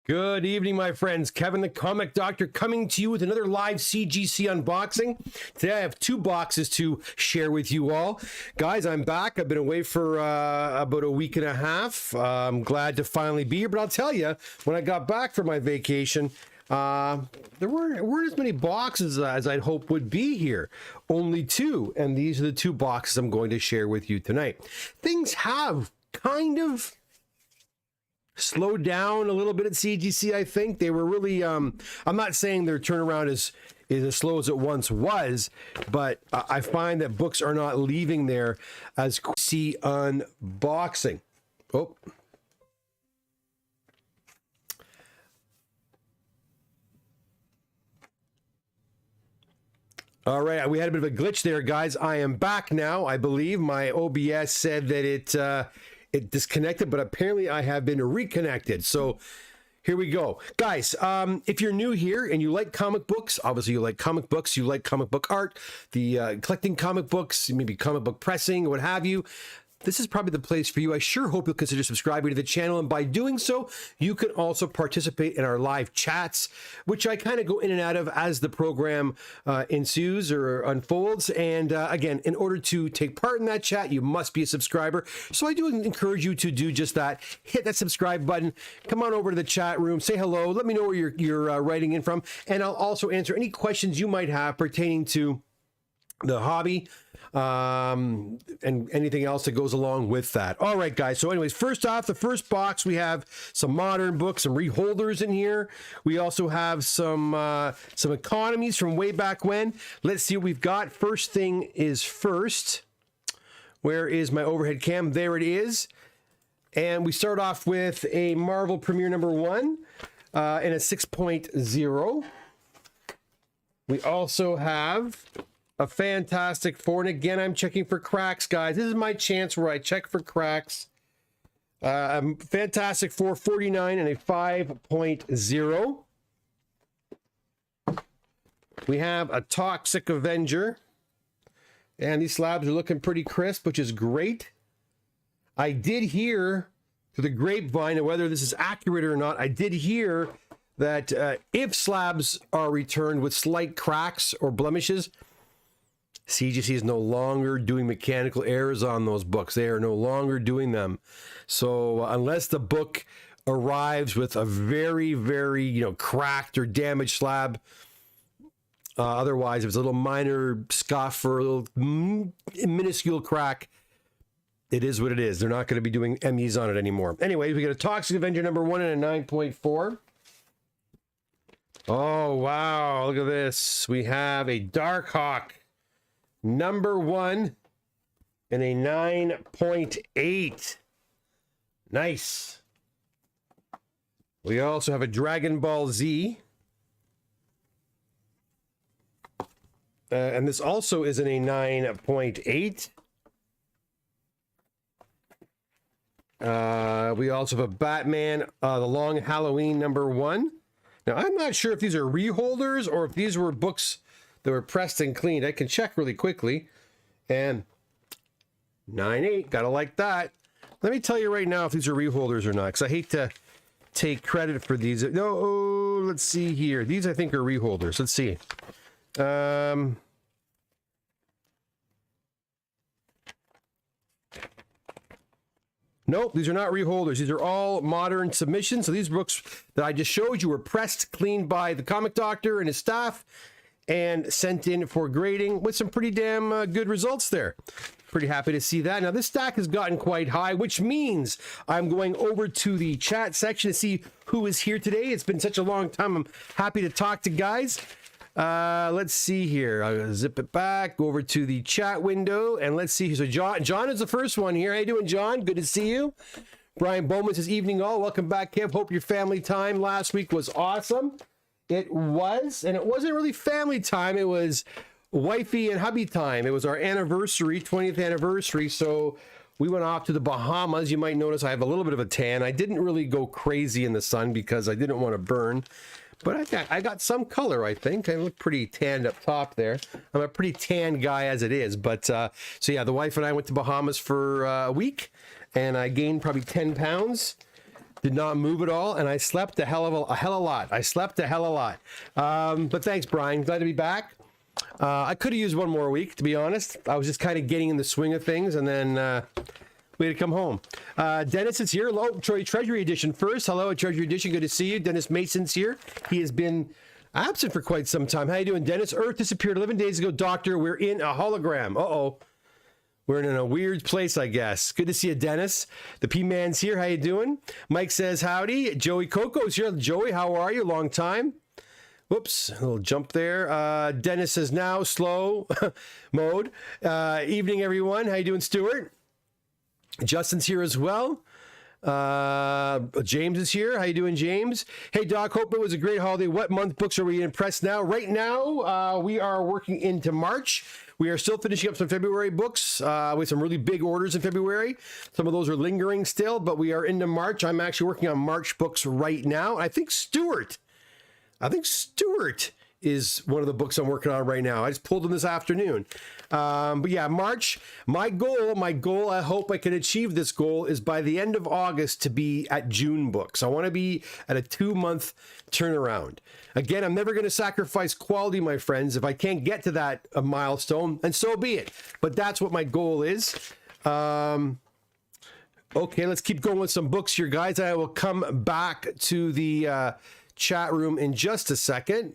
Good evening, my friends. Kevin the Comic Doctor coming to you with another live CGC unboxing. Today I have two boxes to share with you all. Guys, I'm back. I've been away for about a week and a half. I'm glad to finally be here, but I'll tell you, when I got back from my vacation, there weren't as many boxes as I'd hope would be here. Only two, and these are the two boxes I'm going to share with you tonight. Things have kind of slowed down a little bit at CGC. I think they were really I'm not saying their turnaround is as slow as it once was, but I find that books are not leaving there as see unboxing. Oh, all right, we had a bit of a glitch there, guys. I am back now. I believe my OBS said that it disconnected, but apparently I have been reconnected. So here we go. Guys, if you're new here and you like comic books, obviously you like comic books, you like comic book art, the collecting comic books, maybe comic book pressing, what have you, this is probably the place for you. I sure hope you'll consider subscribing to the channel, and by doing so, you can also participate in our live chats, which I kind of go in and out of as the program ensues or unfolds. And again, in order to take part in that chat, you must be a subscriber. So I do encourage you to do just that. Hit that subscribe button. Come on over to the chat room. Say hello. Let me know where you're writing in from, and I'll also answer any questions you might have pertaining to the hobby and anything else that goes along with that. All right, guys, so anyways, first off, the first box, we have some modern books, some reholders in here. We also have some economies from way back when. Let's see what we've got. First thing is first. Where is my overhead cam? There it is. And we start off with a Marvel Premiere #1 in a 6.0. We also have a Fantastic Four, and again, I'm checking for cracks, guys. This is my chance where I check for cracks. Fantastic Four 49 and a 5.0. We have a Toxic Avenger, and these slabs are looking pretty crisp, which is great. I did hear through the grapevine, and whether this is accurate or not, I did hear that if slabs are returned with slight cracks or blemishes, CGC is no longer doing mechanical errors on those books. They are no longer doing them. So unless the book arrives with a very, very, cracked or damaged slab, otherwise, if it's a little minor scuff or a little minuscule crack, it is what it is. They're not going to be doing MEs on it anymore. Anyway, we got a Toxic Avenger #1 and a 9.4. Oh, wow. Look at this. We have a Darkhawk #1 and a 9.8. Nice. We also have a Dragon Ball Z. And this also is in a 9.8. We also have a Batman, The Long Halloween #1. Now, I'm not sure if these are reholders or if these were books that were pressed and cleaned. I can check really quickly. And 9.8, gotta like that. Let me tell you right now if these are reholders or not, because I hate to take credit for these. No, let's see here. These I think are reholders. Let's see. Nope, these are not reholders. These are all modern submissions. So these books that I just showed you were pressed, cleaned by the Comic Doctor and his staff, and sent in for grading with some pretty damn good results there. Pretty happy to see that. Now, this stack has gotten quite high, which means I'm going over to the chat section to see who is here today. It's been such a long time. I'm happy to talk to guys. Let's see here. I'll zip it back, go over to the chat window, and let's see. So John is the first one here. How you doing, John? Good to see you. Brian Bowman says, evening all. Welcome back, Kev. Hope your family time last week was awesome. It was, and it wasn't really family time. It was wifey and hubby time. It was our anniversary, 20th anniversary. So we went off to the Bahamas. You might notice I have a little bit of a tan. I didn't really go crazy in the sun because I didn't want to burn. But I got some color, I think. I look pretty tanned up top there. I'm a pretty tan guy as it is. But so yeah, the wife and I went to Bahamas for a week, and I gained probably 10 pounds. Did not move at all, and I slept a hell of a lot. I slept a hell of a lot. But thanks, Brian. Glad to be back. I could have used one more week, to be honest. I was just kind of getting in the swing of things, and then we had to come home. Dennis is here. Hello, Troy Treasury Edition first. Hello, Treasury Edition. Good to see you. Dennis Mason's here. He has been absent for quite some time. How you doing, Dennis? Earth disappeared 11 days ago. Doctor, we're in a hologram. Uh-oh. We're in a weird place, I guess. Good to see you, Dennis. The P-Man's here. How you doing? Mike says howdy. Joey Coco's here. Joey, how are you? Long time. Whoops, a little jump there. Dennis says now, slow mode. Evening, everyone. How you doing, Stuart? Justin's here as well. James is here. How you doing, James? Hey, Doc, hope it was a great holiday. What month books are we in press now? Right now, we are working into March. We are still finishing up some February books with some really big orders in February. Some of those are lingering still, but we are into March. I'm actually working on March books right now. I think Stuart is one of the books I'm working on right now. I just pulled them this afternoon. But yeah, March, my goal, I hope I can achieve this goal, is by the end of August to be at June books. I want to be at a 2-month turnaround. Again, I'm never going to sacrifice quality, my friends. If I can't get to that milestone, and so be it. But that's what my goal is. Okay, let's keep going with some books here, guys. I will come back to the chat room in just a second.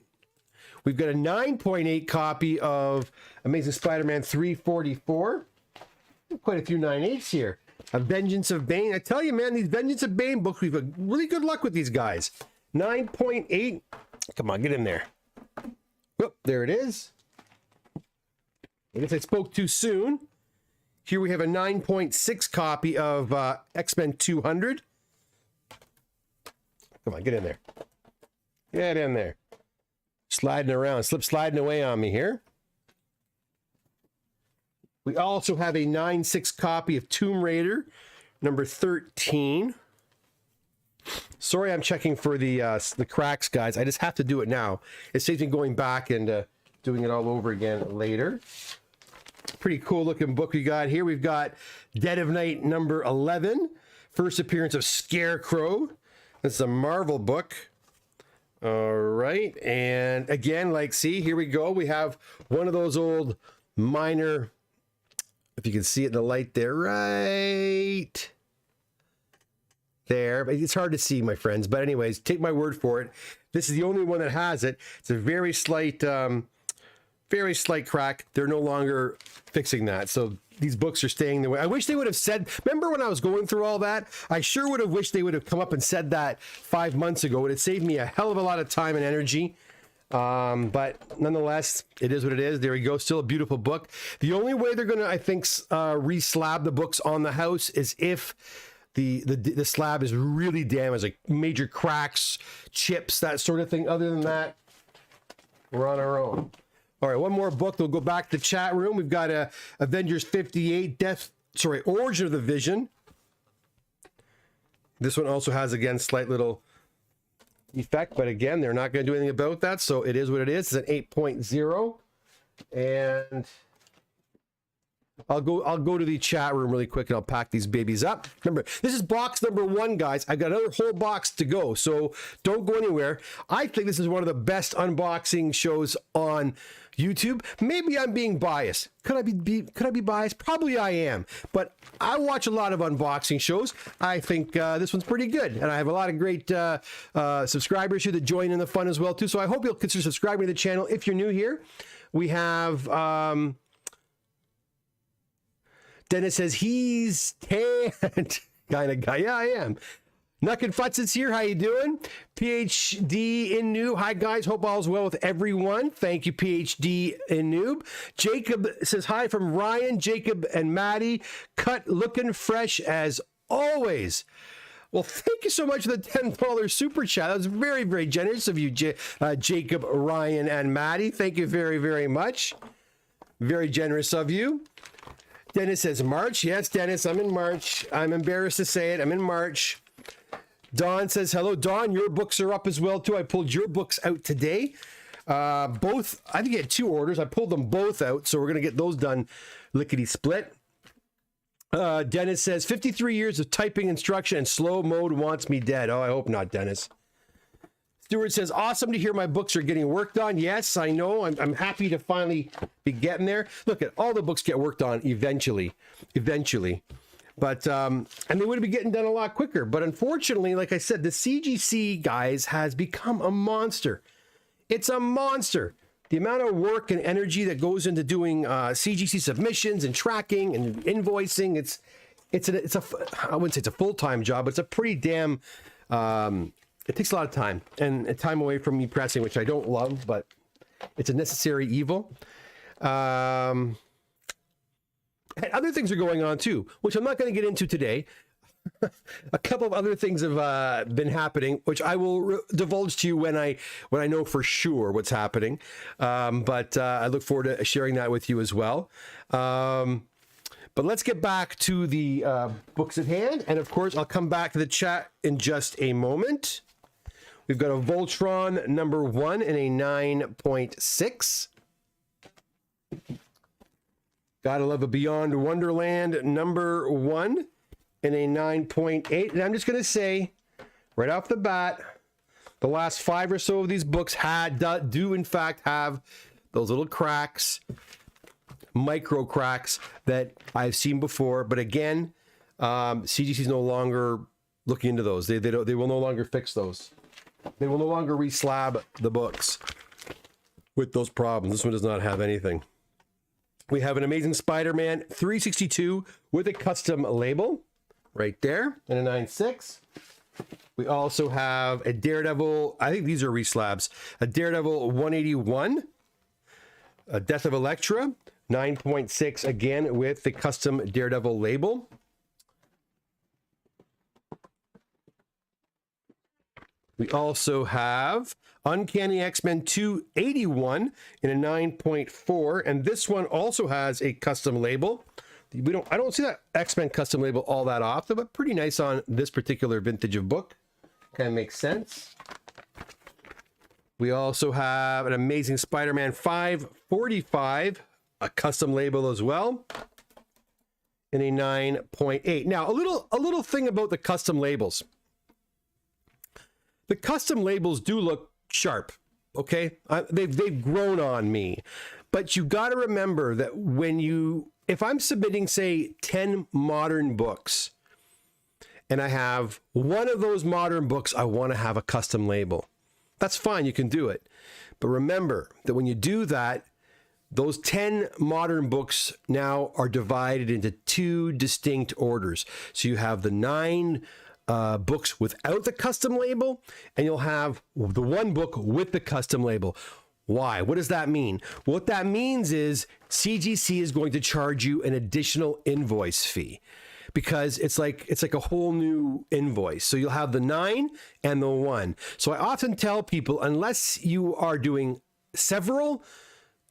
We've got a 9.8 copy of Amazing Spider-Man 344. Quite a few 9.8s here. A Vengeance of Bane. I tell you, man, these Vengeance of Bane books, we've had really good luck with these guys. 9.8. Come on, get in there. Whoop, there it is. I guess I spoke too soon. Here we have a 9.6 copy of X-Men 200. Come on, get in there. Get in there. Sliding around, sliding away on me here. We also have a 9.6 copy of Tomb Raider, number 13. Sorry, I'm checking for the cracks, guys. I just have to do it now. It saves me going back and doing it all over again later. Pretty cool looking book we got here. We've got Dead of Night, number 11. First appearance of Scarecrow. This is a Marvel book. All right, and again, like, see, here we go. We have one of those old minor, if you can see it in the light there, right there. It's hard to see, my friends, but anyways, take my word for it. This is the only one that has it. It's a very slight crack. They're no longer fixing that, so these books are staying the way. I wish they would have said, remember when I was going through all that? I sure would have wished they would have come up and said that 5 months ago. It would have saved me a hell of a lot of time and energy. But nonetheless, it is what it is. There we go. Still a beautiful book. The only way they're going to, I think, re-slab the books on the house is if the slab is really damaged, like major cracks, chips, that sort of thing. Other than that, we're on our own. All right, one more book. We'll go back to the chat room. We've got Avengers 58, Origin of the Vision. This one also has, again, slight little effect, but again, they're not going to do anything about that, so it is what it is. It's an 8.0, and I'll go to the chat room really quick, and I'll pack these babies up. Remember, this is box number 1, guys. I've got another whole box to go, so don't go anywhere. I think this is one of the best unboxing shows on YouTube. Maybe I'm being biased. Could I be biased? Probably I am. But I watch a lot of unboxing shows. I think this one's pretty good, and I have a lot of great subscribers here that join in the fun as well too. So I hope you'll consider subscribing to the channel if you're new here. We have Dennis says he's tanned kind of guy. Yeah, I am. Nuck and Futz is here. How you doing? PhD in Noob. Hi, guys. Hope all's well with everyone. Thank you, PhD in Noob. Jacob says hi from Ryan, Jacob, and Maddie. Cut looking fresh as always. Well, thank you so much for the $10 super chat. That was very, very generous of you, Jacob, Ryan, and Maddie. Thank you very, very much. Very generous of you. Dennis says March. Yes, Dennis, I'm in March. I'm embarrassed to say it. I'm in March. Don says, hello, Don. Your books are up as well, too. I pulled your books out today. Both, I think you had 2 orders. I pulled them both out, so we're going to get those done lickety-split. Dennis says 53 years of typing instruction and slow mode wants me dead. Oh, I hope not, Dennis. Stuart says, awesome to hear my books are getting worked on. Yes, I know. I'm happy to finally be getting there. Look, at all the books get worked on eventually. But, and they would be getting done a lot quicker. But unfortunately, like I said, the CGC, guys, has become a monster. It's a monster. The amount of work and energy that goes into doing CGC submissions and tracking and invoicing, it's a I wouldn't say it's a full-time job, but it's a pretty damn, it takes a lot of time and time away from me pressing, which I don't love, but it's a necessary evil. And other things are going on too, which I'm not going to get into today. A couple of other things have been happening, which I will divulge to you when I know for sure what's happening. But I look forward to sharing that with you as well. But let's get back to the books at hand. And of course, I'll come back to the chat in just a moment. We've got a Voltron number 1 in a 9.6. Gotta love a Beyond Wonderland number 1 in a 9.8. And I'm just going to say, right off the bat, the last 5 or so of these books do in fact have those little cracks, micro cracks that I've seen before. But again, CGC is no longer looking into those. They will no longer fix those. They will no longer reslab the books with those problems. This one does not have anything. We have an Amazing Spider-Man 362 with a custom label right there in a 9.6. We also have a Daredevil, I think these are reslabs, a Daredevil 181, a Death of Elektra, 9.6 again with the custom Daredevil label. We also have Uncanny X-Men 281 in a 9.4, and this one also has a custom label. I don't see that X-Men custom label all that often, but pretty nice on this particular vintage of book. Kind of makes sense. We also have an Amazing Spider-Man 545, a custom label as well, in a 9.8. Now, a little thing about the custom labels. The custom labels do look sharp, okay? They've grown on me. But you got to remember that if I'm submitting, say, 10 modern books, and I have one of those modern books, I want to have a custom label. That's fine, you can do it. But remember that when you do that, those 10 modern books now are divided into 2 distinct orders. So you have the 9 books without the custom label, and you'll have the 1 book with the custom label. Why? What does that mean? What that means is CGC is going to charge you an additional invoice fee because it's like a whole new invoice. So you'll have the 9 and the 1. So I often tell people, unless you are doing several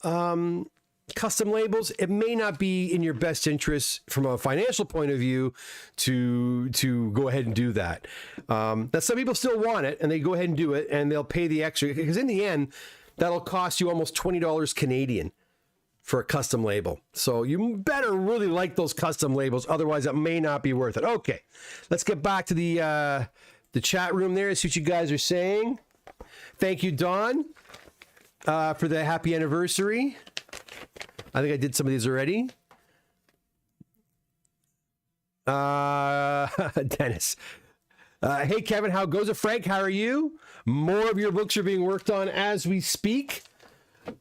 custom labels, it may not be in your best interest from a financial point of view to go ahead and do that. That some people still want it and they go ahead and do it and they'll pay the extra because in the end, that'll cost you almost $20 Canadian for a custom label. So you better really like those custom labels. Otherwise, it may not be worth it. Okay, let's get back to the chat room there. See what you guys are saying. Thank you, Dawn, for the happy anniversary. I think I did some of these already. Dennis. Hey, Kevin, how goes it? Frank, how are you? More of your books are being worked on as we speak.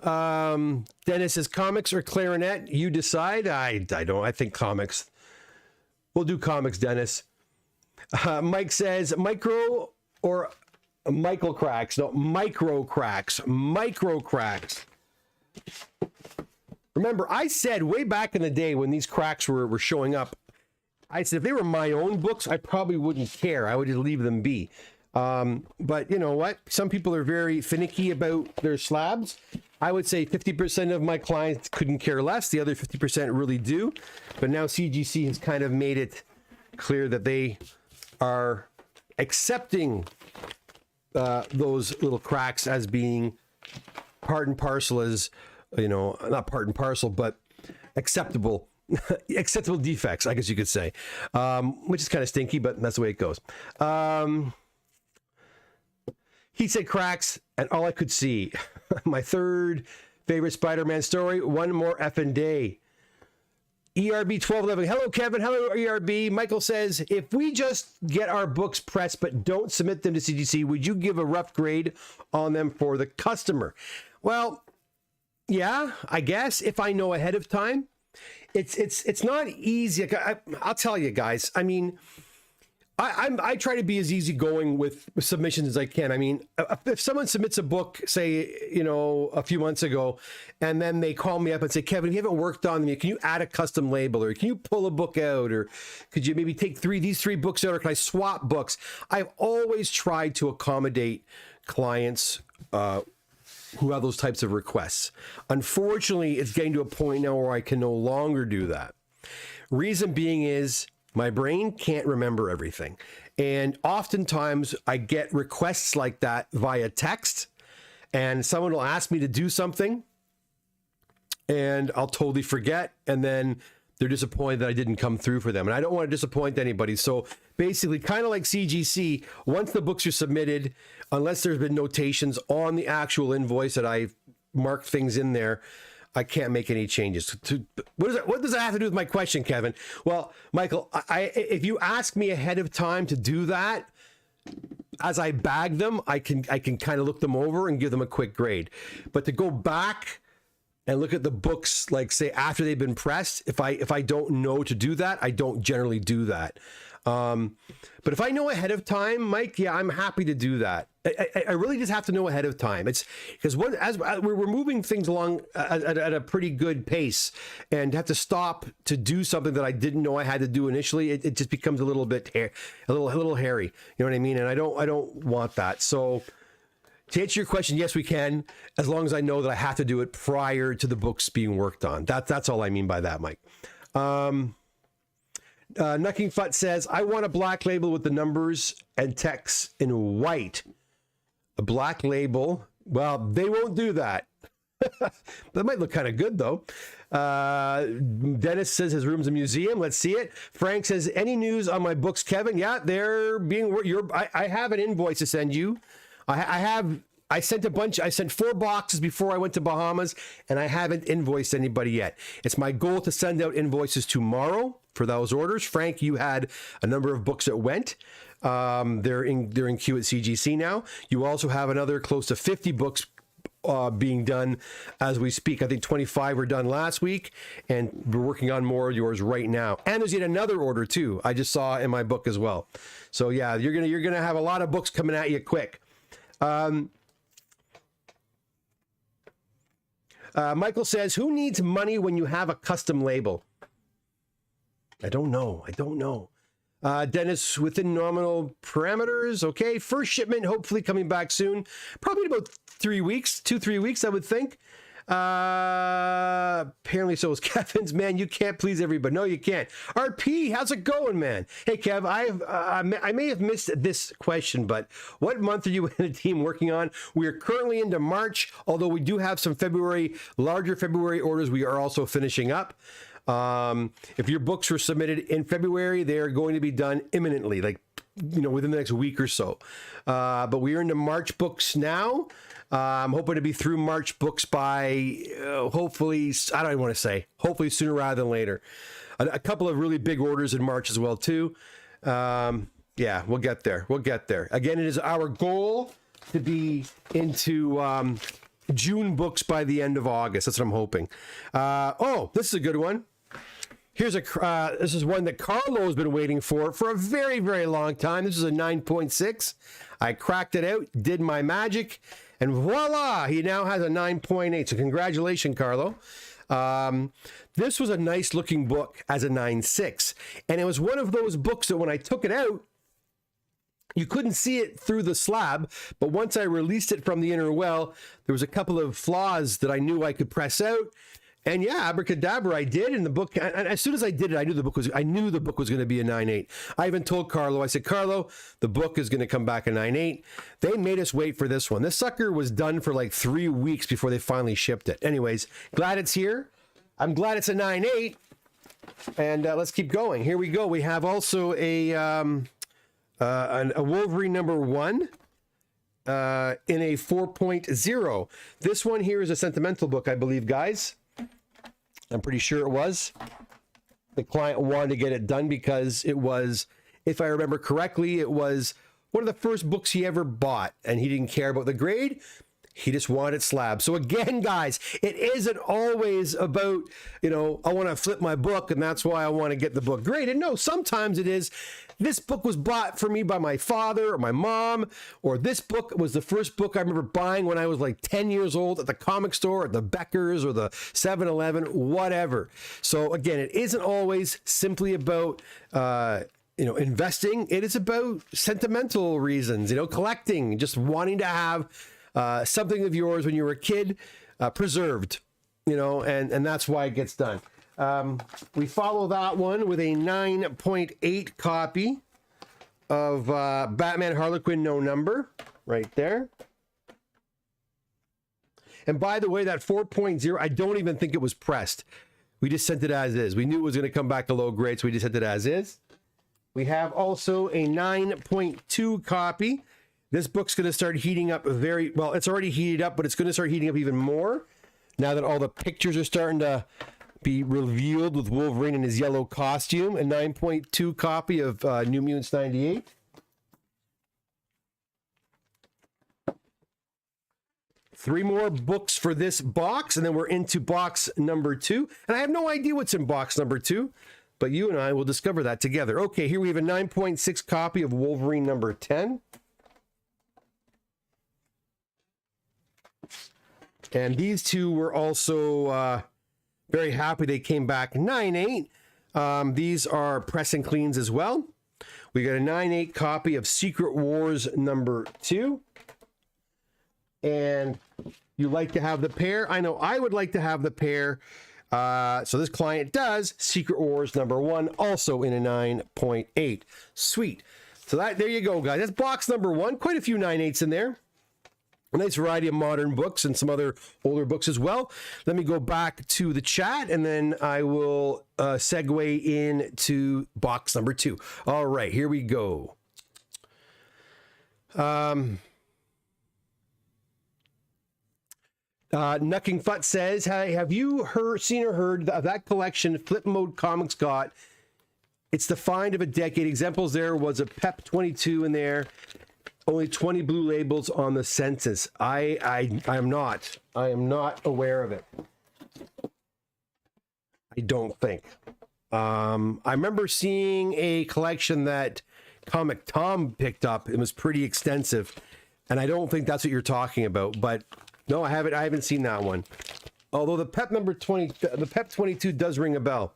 Dennis says comics or clarinet. You decide. I don't. I think comics. We'll do comics, Dennis. Mike says micro or Michael cracks. No, micro cracks. Micro cracks. Remember, I said way back in the day when these cracks were showing up, I said if they were my own books, I probably wouldn't care. I would just leave them be. But you know what? Some people are very finicky about their slabs. I would say 50% of my clients couldn't care less. The other 50% really do. But now CGC has kind of made it clear that they are accepting those little cracks as being part and parcel, as, you know, not part and parcel, but acceptable Acceptable defects, I guess you could say, which is kind of stinky, but that's the way it goes. He said cracks, and all I could see. My third favorite Spider-Man story, one more effing day. ERB 1211. Hello, Kevin. Hello, ERB. Michael says, if we just get our books pressed but don't submit them to CGC, would you give a rough grade on them for the customer? Well, yeah, I guess if I know ahead of time. It's not easy. I'll tell you guys. I mean, I try to be as easygoing with submissions as I can. I mean, if someone submits a book, say, a few months ago, and then they call me up and say, Kevin, you haven't worked on them yet. Can you add a custom label, or can you pull a book out, or could you maybe take these three books out, or can I swap books? I've always tried to accommodate clients who have those types of requests. Unfortunately, it's getting to a point now where I can no longer do that. Reason being is my brain can't remember everything. And oftentimes I get requests like that via text, and someone will ask me to do something and I'll totally forget. And then they're disappointed that I didn't come through for them. And I don't want to disappoint anybody. So basically, kind of like CGC, once the books are submitted, unless there's been notations on the actual invoice that I've marked things in there, I can't make any changes. What does that have to do with my question, Kevin? Well, Michael, if you ask me ahead of time to do that, as I bag them, I can kind of look them over and give them a quick grade. But to go back and look at the books, like say after they've been pressed, if I don't know to do that, I don't generally do that. But if I know ahead of time, Mike, yeah, I'm happy to do that. I really just have to know ahead of time. It's because as we're moving things along at a pretty good pace, and have to stop to do something that I didn't know I had to do initially, it just becomes a little bit a little hairy. You know what I mean? And I don't want that. So to answer your question, yes, we can, as long as I know that I have to do it prior to the books being worked on. That's all I mean by that, Mike. Nucking Fut says, I want a black label with the numbers and text in white. A black label. Well, they won't do that. That might look kind of good, though. Dennis says his room's a museum. Let's see it. Frank says, any news on my books, Kevin? Yeah, they're being... I have an invoice to send you. I sent a bunch. I sent 4 boxes before I went to Bahamas, and I haven't invoiced anybody yet. It's my goal to send out invoices tomorrow for those orders. Frank, you had a number of books that went. They're in queue at CGC now. You also have another close to 50 books being done as we speak. I think 25 were done last week, and we're working on more of yours right now. And there's yet another order too. I just saw in my book as well. So yeah, you're gonna have a lot of books coming at you quick. Michael says, who needs money when you have a custom label? I don't know. Dennis, within nominal parameters. Okay. First shipment, hopefully coming back soon. Probably in about 3 weeks, 2-3 weeks, I would think. Apparently so is Kevin's. Man, you can't please everybody. No, you can't. RP, how's it going, man? Hey, Kev, I may have missed this question, but what month are you and the team working on? We are currently into March, although we do have some larger February orders we are also finishing up. If your books were submitted in February, they are going to be done imminently, like, within the next week or so. But we are into March books now. I'm hoping to be through March books by hopefully, I don't even want to say, hopefully sooner rather than later. A couple of really big orders in March as well too. Yeah, we'll get there. Again, it is our goal to be into June books by the end of August. That's what I'm hoping. This is a good one. Here's this is one that Carlo has been waiting for a very, very long time. This is a 9.6. I cracked it out, did my magic, and voila, he now has a 9.8. So congratulations, Carlo. This was a nice looking book as a 9.6. And it was one of those books that when I took it out, you couldn't see it through the slab, but once I released it from the inner well, there was a couple of flaws that I knew I could press out. And yeah, abracadabra, I did. And the book, and as soon as I did it, I knew the book was going to be a 9.8. I even told Carlo, I said, Carlo, the book is going to come back a 9.8. They made us wait for this one. This sucker was done for like 3 weeks before they finally shipped it. Anyways, glad it's here. I'm glad it's a 9.8. And let's keep going. Here we go. We have also a Wolverine #1 in a 4.0. This one here is a sentimental book, I believe, guys. I'm pretty sure it was. The client wanted to get it done because it was, if I remember correctly, it was one of the first books he ever bought, and he didn't care about the grade. He just wanted it slab. So again, guys, it isn't always about, you know, I want to flip my book and that's why I want to get the book graded. No, sometimes it is, this book was bought for me by my father or my mom, or this book was the first book I remember buying when I was like 10 years old at the comic store, at the Becker's or the 7-Eleven, whatever. So again, it isn't always simply about, you know, investing. It is about sentimental reasons, you know, collecting, just wanting to have something of yours when you were a kid preserved, you know, and that's why it gets done. We follow that one with a 9.8 copy of Batman Harlequin No Number right there. And by the way, that 4.0, I don't even think it was pressed. We just sent it as is. We knew it was going to come back a low grade, so we just sent it as is. We have also a 9.2 copy. This book's going to start heating up very well. It's already heated up, but it's going to start heating up even more now that all the pictures are starting to be revealed with Wolverine in his yellow costume. A 9.2 copy of New Mutants 98. Three more books for this box, and then we're into box number 2. And I have no idea what's in box number 2, but you and I will discover that together. Okay, here we have a 9.6 copy of Wolverine number 10. And these two were also very happy they came back 9.8. These are press and cleans as well. We got a 9.8 copy of Secret Wars number 2. And you like to have the pair. I know I would like to have the pair. So this client does. Secret Wars number 1, also in a 9.8. Sweet. So there you go, guys. That's box number 1. Quite a few 9.8s in there. A nice variety of modern books and some other older books as well. Let me go back to the chat and then I will segue into box number 2. All right, here we go. Nucking Fut says, hey, have you seen or heard of that collection Flip Mode Comics got? It's the find of a decade. Examples there was a PEP 22 in there. Only 20 blue labels on the census. I am not aware of it. I don't think. I remember seeing a collection that Comic Tom picked up. It was pretty extensive, and I don't think that's what you're talking about. But no, I haven't seen that one. Although the PEP number 20, the PEP 22 does ring a bell.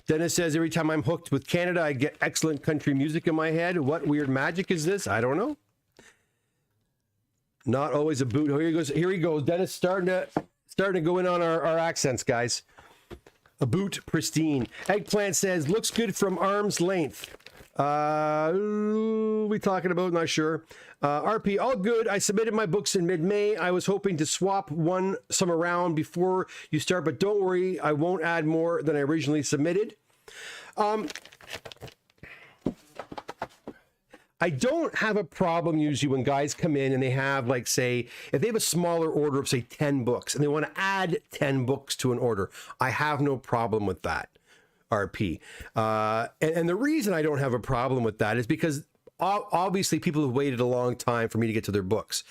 Dennis says, every time I'm hooked with Canada, I get excellent country music in my head. What weird magic is this? I don't know. Not always a boot. Here he goes. Here he goes. Dennis starting to go in on our accents, guys. A boot pristine. Eggplant says, looks good from arm's length. We talking about? Not sure. RP, all good. I submitted my books in mid-May. I was hoping to swap some around before you start, but don't worry, I won't add more than I originally submitted. I don't have a problem usually when guys come in and they have, like, say, if they have a smaller order of, say, 10 books and they want to add 10 books to an order. I have no problem with that, RP. And the reason I don't have a problem with that is because obviously people have waited a long time for me to get to their books.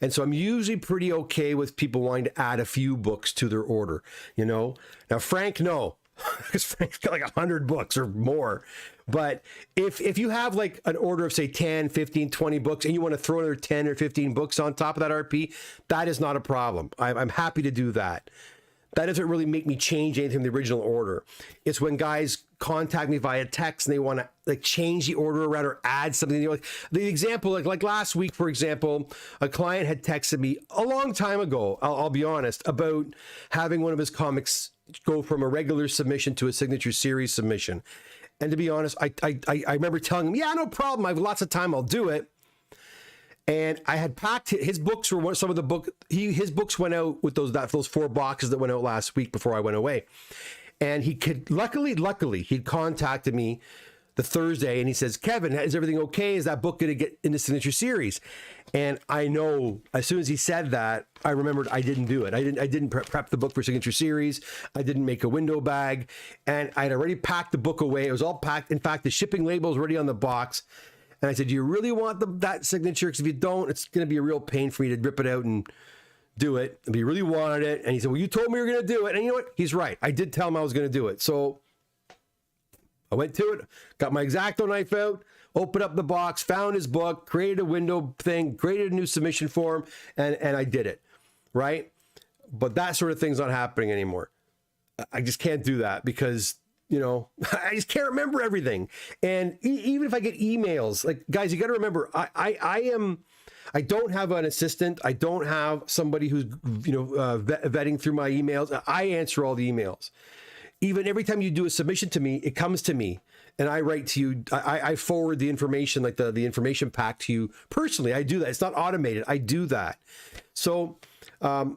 And so I'm usually pretty okay with people wanting to add a few books to their order, you know? Now, Frank, no, because Frank's got like 100 books or more. But if you have like an order of, say, 10, 15, 20 books and you want to throw another 10 or 15 books on top of that RP, that is not a problem. I'm happy to do that. That doesn't really make me change anything in the original order. It's when guys contact me via text and they want to like change the order around or add something. Like the example, like last week, for example, a client had texted me a long time ago, I'll be honest, about having one of his comics go from a regular submission to a signature series submission. And to be honest, I remember telling him, yeah, no problem. I have lots of time. I'll do it. And I had packed his books were some of the book. His books went out with those 4 boxes that went out last week before I went away. And he could luckily he'd contacted me the Thursday and he says, Kevin, is everything okay? Is that book going to get into Signature Series? And I know as soon as he said that, I remembered I didn't do it. I didn't prep the book for Signature Series. I didn't make a window bag, and I had already packed the book away. It was all packed. In fact, the shipping label was already on the box. And I said, do you really want that signature? Because if you don't, it's going to be a real pain for me to rip it out and do it. But he really wanted it. And he said, well, you told me you were going to do it. And you know what? He's right. I did tell him I was going to do it. So I went to it, got my X-Acto knife out, opened up the box, found his book, created a window thing, created a new submission form, and I did it, right? But that sort of thing's not happening anymore. I just can't do that because, you know, I just can't remember everything. And even if I get emails, like, guys, you got to remember, I don't have an assistant. I don't have somebody who's, you know, vetting through my emails. I answer all the emails. Even every time you do a submission to me, it comes to me and I write to you. I forward the information, like the information pack to you personally. I do that. It's not automated. I do that. So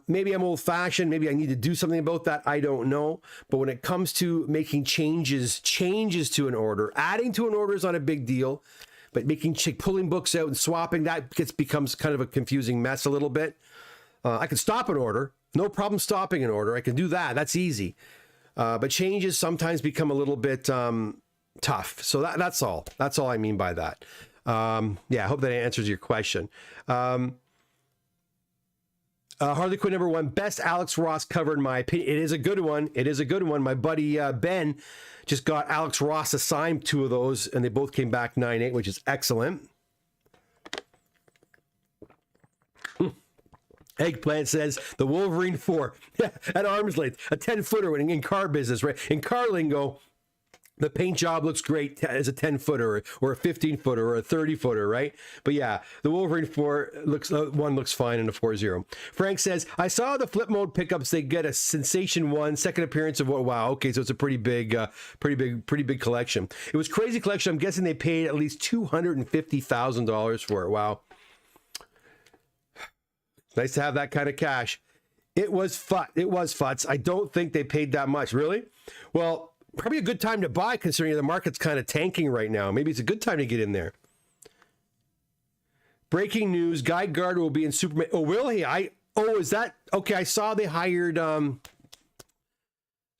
maybe I'm old fashioned. Maybe I need to do something about that. I don't know. But when it comes to making changes to an order, adding to an order is not a big deal. But pulling books out and swapping, that becomes kind of a confusing mess a little bit. I can stop an order. No problem stopping an order. I can do that. That's easy. But changes sometimes become a little bit tough. So that's all. That's all I mean by that. Yeah, I hope that answers your question. Harley Quinn #1, best Alex Ross cover in my opinion. It is a good one. It is a good one. My buddy Ben just got Alex Ross assigned 2 of those, and they both came back 9.8, which is excellent. Eggplant says the Wolverine 4 at arm's length, a 10-footer in car business, right? In car lingo, the paint job looks great as a 10-footer or a 15-footer or a 30-footer, right? But yeah, the Wolverine 4 looks fine in a 4.0. Frank says, I saw the flip mode pickups. They get a Sensation 1 second appearance of what? Wow, okay, so it's a pretty big collection. It was crazy collection. I'm guessing they paid at least $250,000 for it. Wow. Nice to have that kind of cash. It was futz. I don't think they paid that much. Really? Well, probably a good time to buy considering the market's kind of tanking right now. Maybe it's a good time to get in there. Breaking news, Guy Gardner will be in Superman. Oh, will he? Is that okay? I saw they hired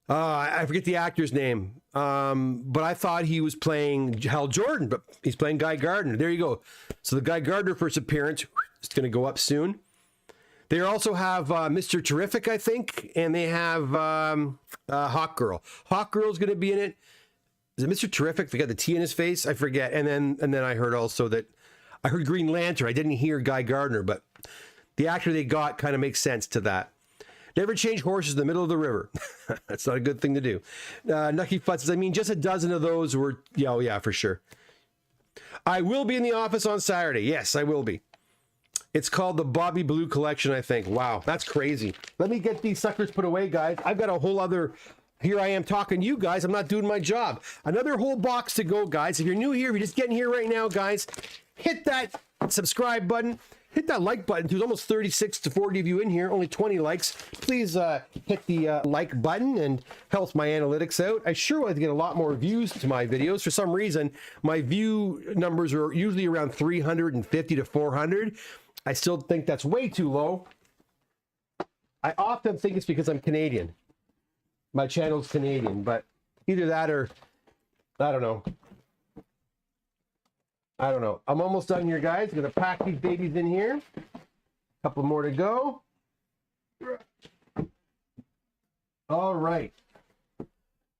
I forget the actor's name. But I thought he was playing Hal Jordan, but he's playing Guy Gardner. There you go. So the Guy Gardner first appearance is going to go up soon. They also have Mr. Terrific, I think, and they have Hawk Girl. Hawk Girl's going to be in it. Is it Mr. Terrific? They got the T in his face. I forget. And then I heard also that I heard Green Lantern. I didn't hear Guy Gardner, but the actor they got kind of makes sense to that. Never change horses in the middle of the river. That's not a good thing to do. Nucky Futz says, I mean, just a dozen of those were, yeah, for sure. I will be in the office on Saturday. Yes, I will be. It's called the Bobby Blue Collection, I think. Wow, that's crazy. Let me get these suckers put away, guys. I've got a whole other... Here I am talking to you guys. I'm not doing my job. Another whole box to go, guys. If you're new here, if you're just getting here right now, guys, hit that subscribe button. Hit that like button. There's almost 36 to 40 of you in here. Only 20 likes. Please hit the like button and helps my analytics out. I sure want to get a lot more views to my videos. For some reason, my view numbers are usually around 350 to 400. I still think that's way too low. I often think it's because I'm Canadian. My channel's Canadian, but either that or I don't know. I'm almost done here, guys. I'm gonna pack these babies in here. A couple more to go. All right.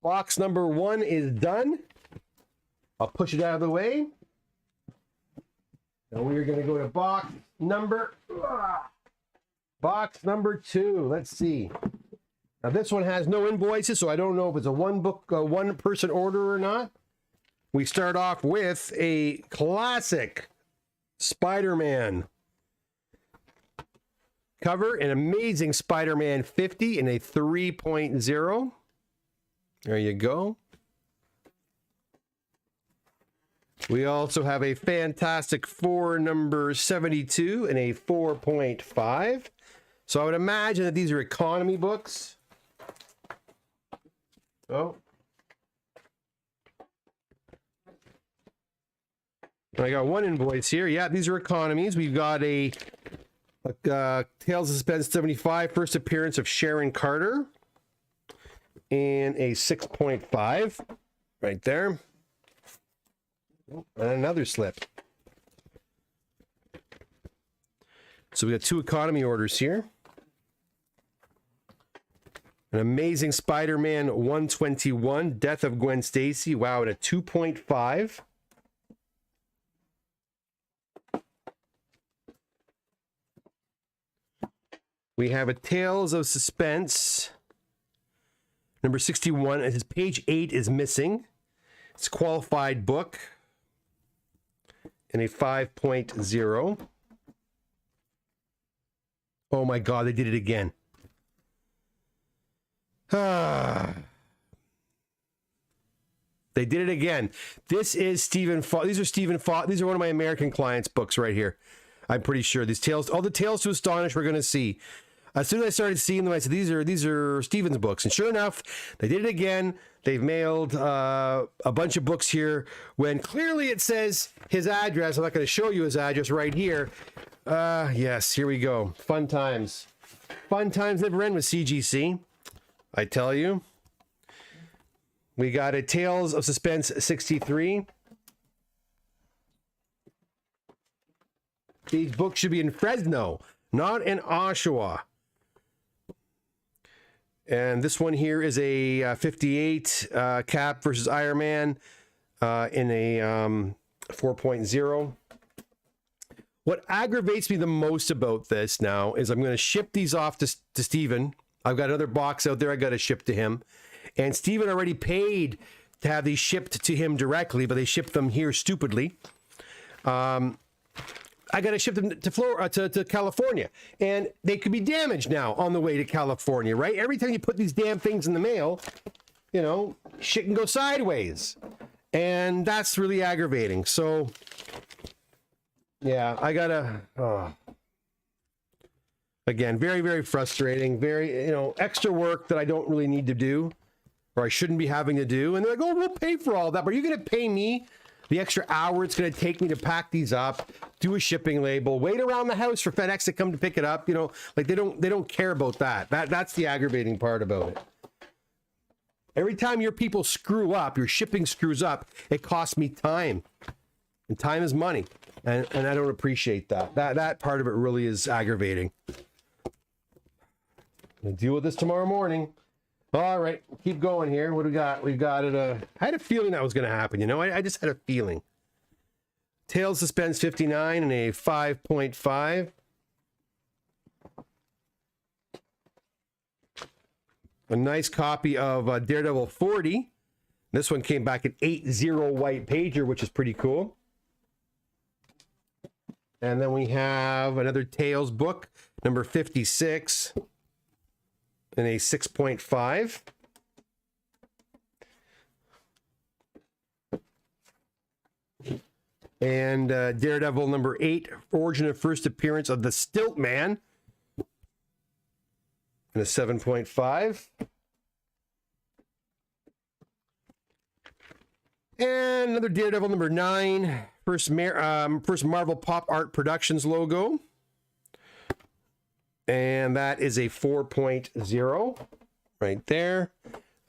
Box number 1 is done. I'll push it out of the way. Now we're gonna go to box number 2. Let's see. Now this one has no invoices, so I don't know if it's a one person order or not. We start off with a classic Spider-Man cover, an amazing Spider-Man 50 in a 3.0. There you go. We also have a Fantastic Four number 72 and a 4.5. So I would imagine that these are economy books. Oh. I got one invoice here. Yeah, these are economies. We've got a Tales of Suspense 75, first appearance of Sharon Carter. And a 6.5 right there. And another slip. So we got two economy orders here. An Amazing Spider-Man 121, Death of Gwen Stacy. Wow, and a 2.5. We have a Tales of Suspense number 61. It says page 8 is missing. It's a qualified book. And a 5.0. Oh my God, they did it again. They did it again. This is Stephen Fa. These are Stephen Fa. These are one of my American clients' books right here. I'm pretty sure these tales, all the Tales to Astonish, we're going to see. As soon as I started seeing them, I said, these are Stephen's books. And sure enough, they did it again. They've mailed a bunch of books here when clearly it says his address. I'm not going to show you his address right here. Yes, here we go. Fun times. Fun times never end with CGC. I tell you. We got a Tales of Suspense 63. These books should be in Fresno, not in Oshawa. And this one here is a 58 Cap versus Iron Man in a 4.0. What aggravates me the most about this now is I'm going to ship these off to Steven. I've got another box out there I got to ship to him. And Steven already paid to have these shipped to him directly, but they shipped them here stupidly. I got to ship them to California, and they could be damaged now on the way to California, right? Every time you put these damn things in the mail, you know, shit can go sideways, and that's really aggravating. So, yeah, I gotta. Again, very, very frustrating. Very, you know, extra work that I don't really need to do, or I shouldn't be having to do. And they're like, "Oh, we'll pay for all that," but are you going to pay me the extra hour it's going to take me to pack these up, do a shipping label, wait around the house for FedEx to come to pick it up? You know, like they don't care about that. That's the aggravating part about it. Every time your people screw up, your shipping screws up, it costs me time, and time is money, and I don't appreciate that. That part of it really is aggravating. I'll deal with this tomorrow morning. All right, keep going here. What do we got? We've got it. I had a feeling that was going to happen. You know, I just had a feeling. Tales Suspense 59 and a 5.5. A nice copy of Daredevil 40. This one came back at 8.0 white pager, which is pretty cool. And then we have another Tales book, number 56. And a 6.5. And Daredevil number 8, origin and first appearance of the Stilt Man. And a 7.5. And another Daredevil number 9, first Marvel Pop Art Productions logo. And that is a 4.0 right there.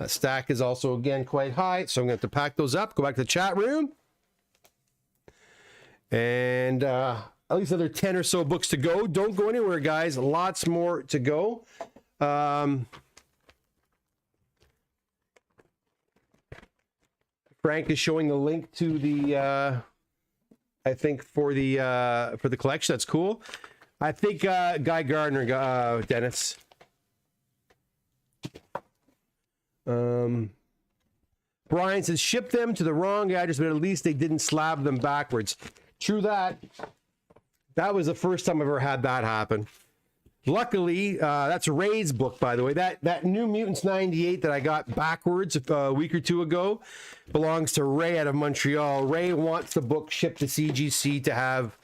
That stack is also, again, quite high. So I'm going to have to pack those up, go back to the chat room. And at least another 10 or so books to go. Don't go anywhere, guys. Lots more to go. Frank is showing the link to the, I think, for the collection. That's cool. I think Guy Gardner, Dennis. Brian says, ship them to the wrong address, but at least they didn't slab them backwards. True that. That was the first time I've ever had that happen. Luckily, that's Ray's book, by the way. That New Mutants 98 that I got backwards a week or two ago belongs to Ray out of Montreal. Ray wants the book shipped to CGC to have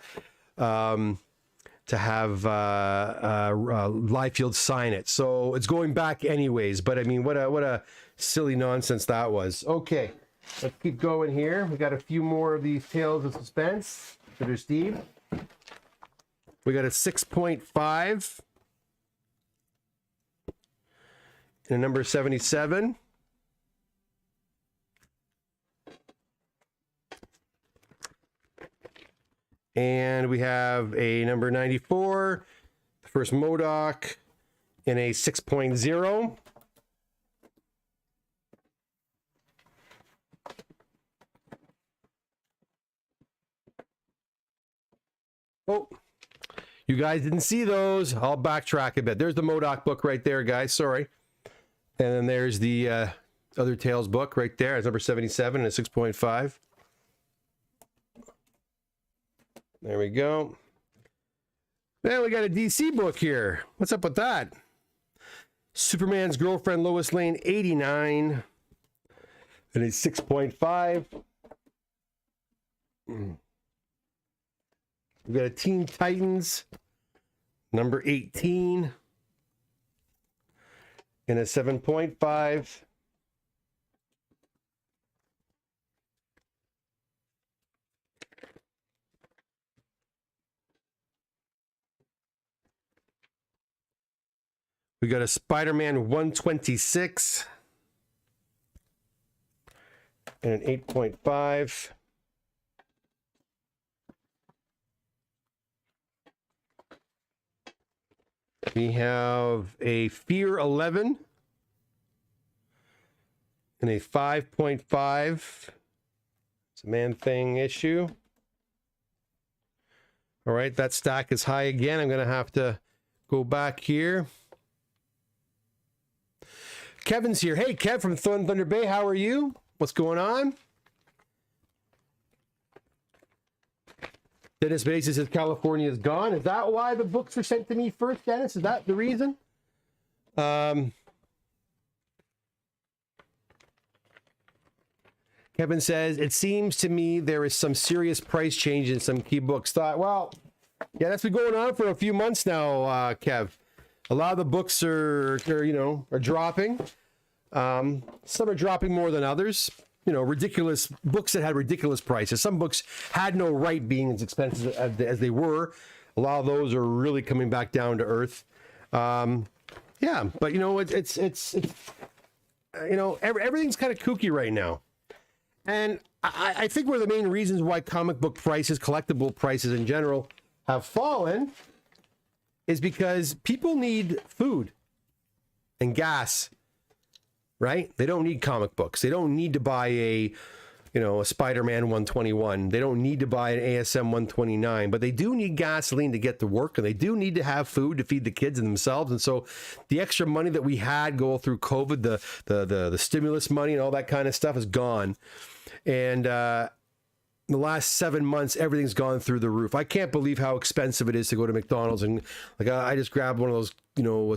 Liefeld sign it. So it's going back anyways. But I mean, what a silly nonsense that was. Okay, let's keep going here. We got a few more of these Tales of Suspense. So there's Steve. We got a 6.5. And a number 77. And we have a number 94, the first MODOK, and a 6.0. Oh, you guys didn't see those. I'll backtrack a bit. There's the MODOK book right there, guys. Sorry. And then there's the other Tales book right there. It's number 77 and a 6.5. There we go. Then we got a DC book here. What's up with that? Superman's Girlfriend Lois Lane 89 and a 6.5. We got a Teen Titans number 18 and a 7.5. We got a Spider-Man 126 and an 8.5. We have a Fear 11 and a 5.5. It's a Man-Thing issue. All right, that stack is high again. I'm going to have to go back here. Kevin's here. Hey, Kev from Thunder Bay. How are you? What's going on? Dennis Basis says California is gone. Is that why the books are sent to me first, Dennis? Is that the reason? Kevin says, it seems to me there is some serious price change in some key books. Well, yeah, that's been going on for a few months now, Kev. A lot of the books are dropping. Some are dropping more than others. You know, ridiculous books that had ridiculous prices. Some books had no right being as expensive as they were. A lot of those are really coming back down to earth. Yeah, but you know, it's you know, everything's kind of kooky right now. And I think one of the main reasons why comic book prices, collectible prices in general, have fallen is because people need food and gas, right? They don't need comic books. They don't need to buy a Spider-Man 121. They don't need to buy an ASM 129, but they do need gasoline to get to work, and they do need to have food to feed the kids and themselves. And so the extra money that we had go through COVID, the stimulus money and all that kind of stuff is gone. And the last 7 months, everything's gone through the roof. I can't believe how expensive it is to go to McDonald's. And like, I just grabbed one of those,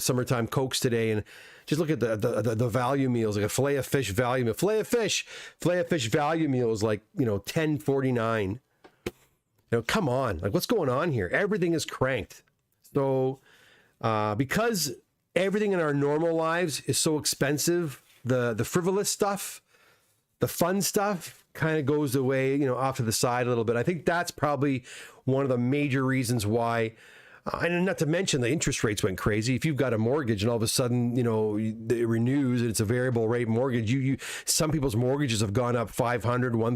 summertime Cokes today, and just look at the value meals, like a filet of fish value meal. Filet of fish value meal is like, $10.49. Come on, like, what's going on here? Everything is cranked. So because everything in our normal lives is so expensive, the frivolous stuff, the fun stuff kind of goes away, off to the side a little bit. I think that's probably one of the major reasons why. And not to mention the interest rates went crazy. If you've got a mortgage and all of a sudden, it renews and it's a variable rate mortgage, some people's mortgages have gone up $500, $1,000,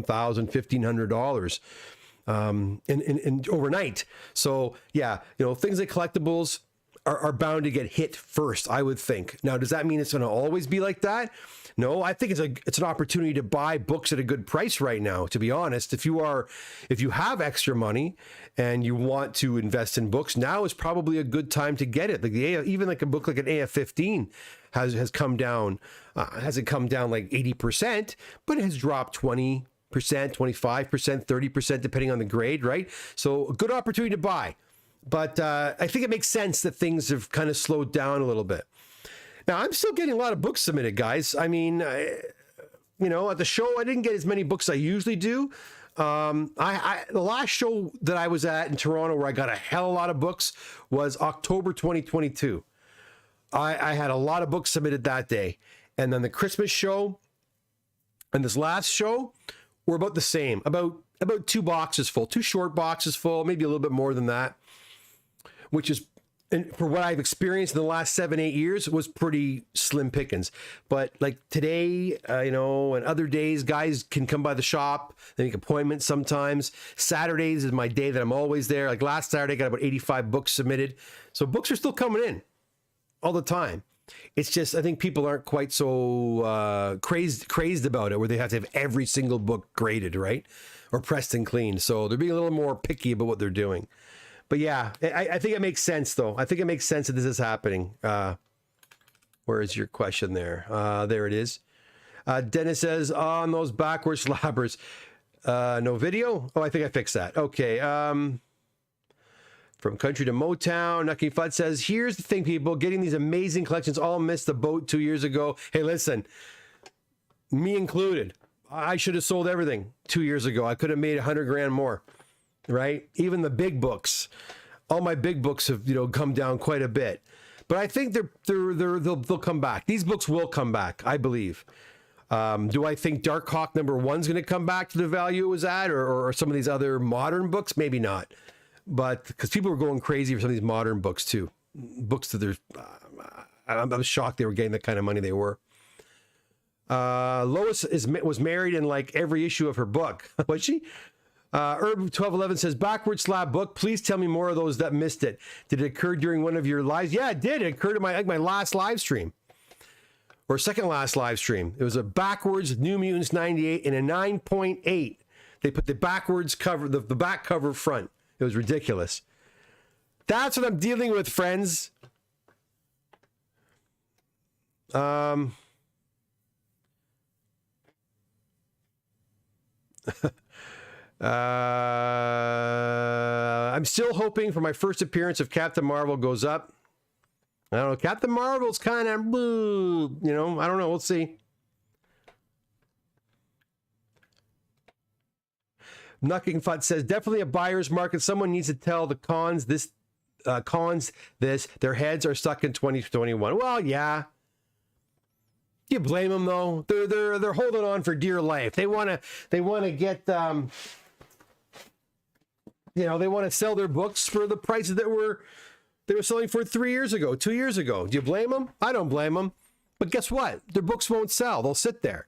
$1,500 in overnight. So yeah, things like collectibles are bound to get hit first, I would think. Now, does that mean it's going to always be like that? No, I think it's an opportunity to buy books at a good price right now, to be honest. If you have extra money and you want to invest in books, now is probably a good time to get it. Like even like a book like an AF-15 has come down. Hasn't come down like 80%, but it has dropped 20%, 25%, 30%, depending on the grade, right? So a good opportunity to buy. But I think it makes sense that things have kind of slowed down a little bit. Now, I'm still getting a lot of books submitted, guys. I mean, you know, at the show, I didn't get as many books as I usually do. The last show that I was at in Toronto where I got a hell of a lot of books was October 2022. I had a lot of books submitted that day. And then the Christmas show and this last show were about the same, about 2 boxes full, 2 short boxes full, maybe a little bit more than that, which is, and for what I've experienced in the last 7-8 years, was pretty slim pickings. But like today, you know, and other days, guys can come by the shop. They make appointments sometimes. Saturdays is my day that I'm always there. Like last Saturday, I got about 85 books submitted. So books are still coming in all the time. It's just, I think people aren't quite so crazed about it, where they have to have every single book graded, right? Or pressed and cleaned. So they're being a little more picky about what they're doing. But yeah, I think it makes sense, though. I think it makes sense that this is happening. Where is your question there? There it is. Dennis says, on those backwards slappers. No video? Oh, I think I fixed that. Okay. From country to Motown, Nucky Fudd says, here's the thing, people. Getting these amazing collections all missed the boat 2 years ago. Hey, listen. Me included. I should have sold everything 2 years ago. I could have made 100 grand more. Right? Even the big books, all my big books have, you know, come down quite a bit, but I think they'll come back. These books will come back, I believe. Do I think Dark Hawk #1 is going to come back to the value it was at, or some of these other modern books? Maybe not, but because people were going crazy for some of these modern books too, books that there's, I'm shocked they were getting the kind of money they were. Lois was married in like every issue of her book. Was she? Herb1211 says, backward slab book. Please tell me more of those that missed it. Did it occur during one of your lives? Yeah, it did. It occurred in my last live stream, or second last live stream. It was a backwards New Mutants 98 in a 9.8. They put the backwards cover, the back cover front. It was ridiculous. That's what I'm dealing with, friends. I'm still hoping for my first appearance of Captain Marvel goes up. I don't know. Captain Marvel's kind of, you know, I don't know. We'll see. Knucking Fudd says, definitely a buyer's market. Someone needs to tell the cons this. Their heads are stuck in 2021. Well, yeah. You blame them though. They're holding on for dear life. They want to get you know, they want to sell their books for the prices that they were selling for 3 years ago, 2 years ago. Do you blame them? I don't blame them. But guess what? Their books won't sell. They'll sit there.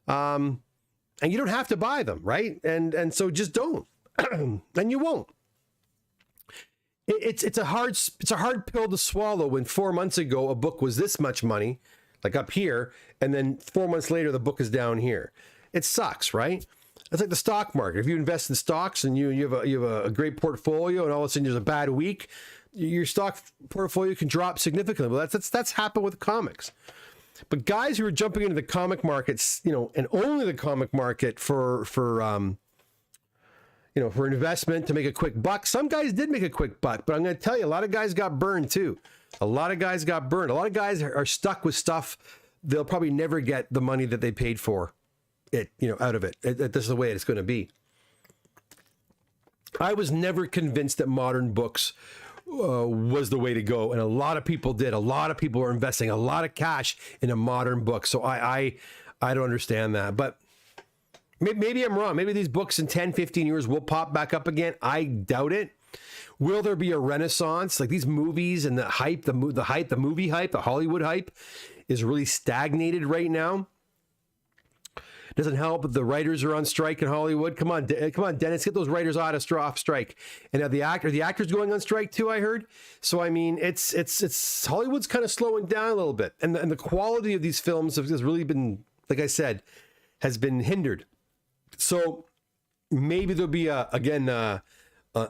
And you don't have to buy them, right? And so just don't. And you won't. It's a hard pill to swallow when 4 months ago a book was this much money, like up here, and then 4 months later the book is down here. It sucks, right? It's like the stock market. If you invest in stocks and you have a great portfolio, and all of a sudden there's a bad week, your stock portfolio can drop significantly. Well, that's happened with comics. But guys who are jumping into the comic markets, you know, and only the comic market for investment to make a quick buck. Some guys did make a quick buck, but I'm going to tell you, a lot of guys got burned too. A lot of guys got burned. A lot of guys are stuck with stuff they'll probably never get the money that they paid for it, you know, out of it. This is the way it's going to be. I was never convinced that modern books was the way to go, and a lot of people did. A lot of people are investing a lot of cash in a modern book. So I don't understand that, but maybe I'm wrong. Maybe these books in 10, 15 years will pop back up again. I doubt it. Will there be a renaissance? Like these movies and the hype, the movie hype, the Hollywood hype is really stagnated right now. Doesn't help that the writers are on strike in Hollywood. Come on, Dennis, get those writers off strike. And now the actors going on strike too, I heard. So I mean, it's Hollywood's kind of slowing down a little bit, and the quality of these films has really been, like I said, has been hindered. So maybe there'll be a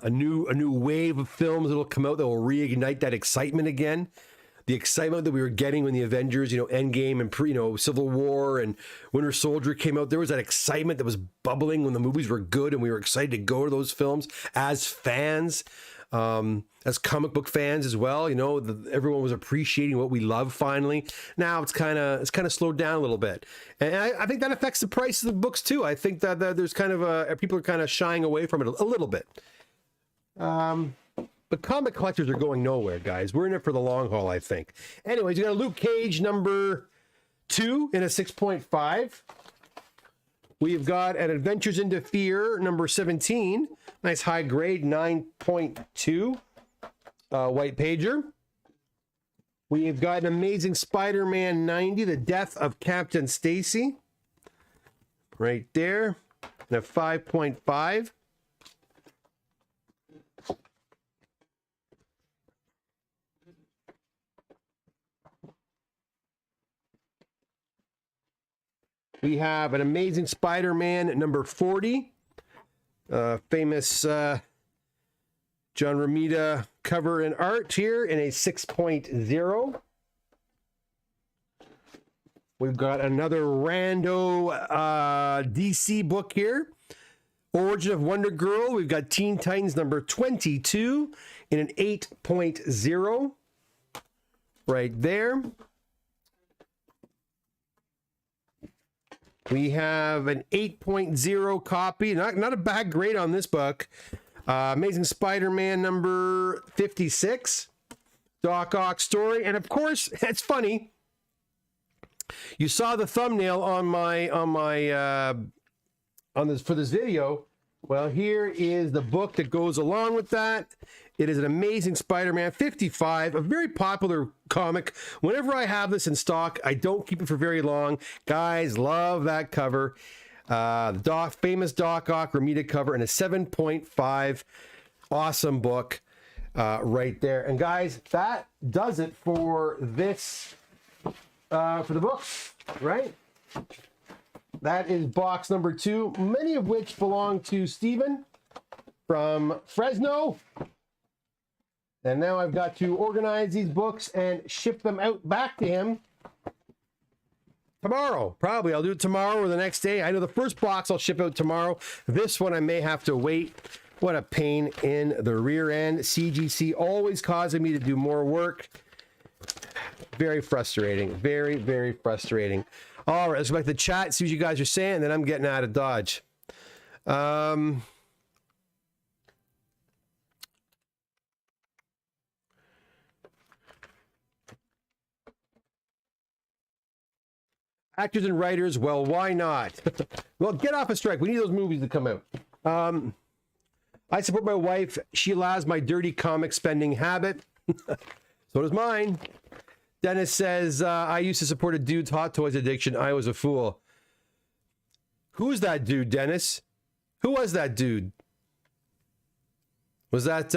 new wave of films that'll come out that will reignite that excitement again. The excitement that we were getting when the Avengers, Endgame and Civil War and Winter Soldier came out. There was that excitement that was bubbling when the movies were good and we were excited to go to those films as fans. as comic book fans as well. You know, everyone was appreciating what we love finally. Now it's kind of slowed down a little bit, and I think that affects the price of the books too. I think that there's kind of people are kind of shying away from it a little bit. But comic collectors are going nowhere, guys. We're in it for the long haul, I think. Anyways, you got a Luke Cage number 2 in a 6.5. We've got an Adventures into Fear number 17. Nice high grade 9.2 white pager. We've got an Amazing Spider-Man 90, The Death of Captain Stacy. Right there. And a 5.5. We have an Amazing Spider-Man number 40. Famous John Romita cover and art here in a 6.0. We've got another rando DC book here. Origin of Wonder Girl. We've got Teen Titans number 22 in an 8.0. Right there. We have an 8.0 copy. Not a bad grade on this book. Amazing Spider-Man number 56. Doc Ock story. And of course, it's funny. You saw the thumbnail on this for this video. Well, here is the book that goes along with that. It is an Amazing Spider-Man 55, a very popular comic. Whenever I have this in stock, I don't keep it for very long. Guys, love that cover. Famous Doc Ock Romita cover and a 7.5. Awesome book right there. And guys, that does it for this, for the books, right? That is box number 2, many of which belong to Steven from Fresno. And now I've got to organize these books and ship them out back to him tomorrow. Probably I'll do it tomorrow or the next day. I know the first box I'll ship out tomorrow. This one I may have to wait. What a pain in the rear end. CGC always causing me to do more work. Very frustrating. Very, very frustrating. All right, let's go back to the chat, see what you guys are saying, then I'm getting out of Dodge. Actors and writers, well, why not? Well, get off a strike. We need those movies to come out. I support my wife. She allows my dirty comic spending habit. So does mine. Dennis says, I used to support a dude's hot toys addiction. I was a fool. Who's that dude, Dennis? Who was that dude? Was that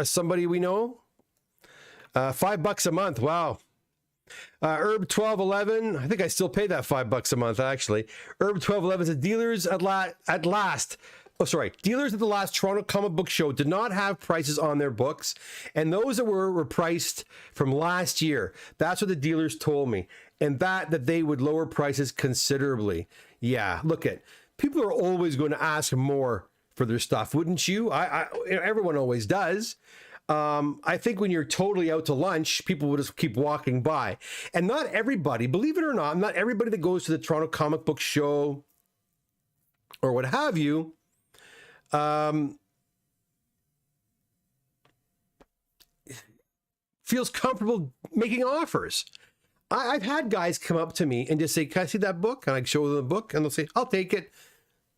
somebody we know? $5 a month. Wow. Herb 1211. I think I still pay that $5 a month, actually. Herb 1211 says, dealers at last. Oh, sorry. Dealers at the last Toronto Comic Book Show did not have prices on their books, and those that were priced from last year. That's what the dealers told me, and that they would lower prices considerably. Yeah, look at people are always going to ask more for their stuff, wouldn't you? Everyone always does. I think when you're totally out to lunch, people will just keep walking by, and not everybody, believe it or not everybody that goes to the Toronto Comic Book Show or what have you. Feels comfortable making offers. I've had guys come up to me and just say, can I see that book? And I show them the book and they'll say, I'll take it.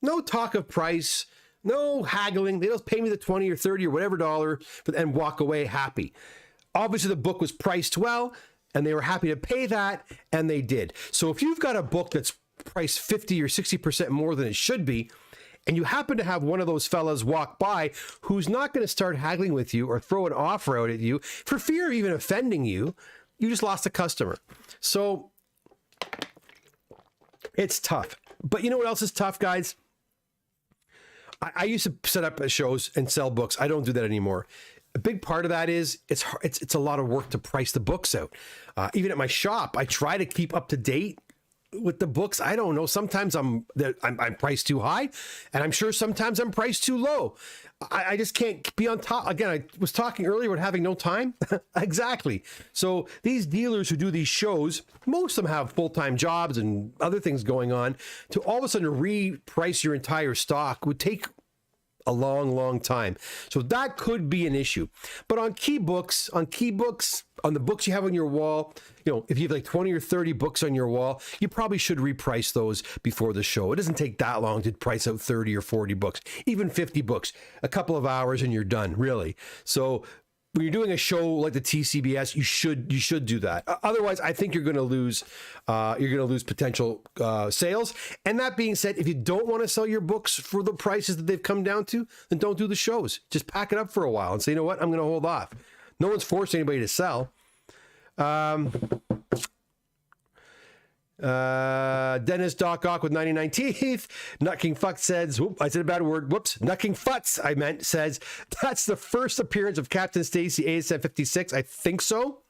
No talk of price, no haggling. They just pay me the 20 or 30 or whatever dollar and walk away happy. Obviously the book was priced well and they were happy to pay that, and they did. So if you've got a book that's priced 50 or 60% more than it should be, and you happen to have one of those fellas walk by who's not going to start haggling with you or throw an offer out at you for fear of even offending you, you just lost a customer. So it's tough. But you know what else is tough, guys? I used to set up shows and sell books. I don't do that anymore. A big part of that is it's a lot of work to price the books out. Even at my shop, I try to keep up to date with the books. I don't know. Sometimes I'm priced too high, and I'm sure sometimes I'm priced too low. I just can't be on top. Again, I was talking earlier about having no time. Exactly. So these dealers who do these shows, most of them have full-time jobs and other things going on. To all of a sudden reprice your entire stock would take a long time. So that could be an issue. But on key books, on the books you have on your wall, you know, if you have like 20 or 30 books on your wall, you probably should reprice those before the show. It doesn't take that long to price out 30 or 40 books, even 50 books, a couple of hours and you're done, really. So when you're doing a show like the TCBS, you should do that. Otherwise, I think you're going to lose potential sales. And that being said, if you don't want to sell your books for the prices that they've come down to, then don't do the shows. Just pack it up for a while and say, you know what, I'm going to hold off. No one's forcing anybody to sell. Dennis Doc Ock with 99 teeth. Nut King Fuck says, I said a bad word. Whoops. Nut King Futz, I meant, says, that's the first appearance of Captain Stacy ASM 56. I think so.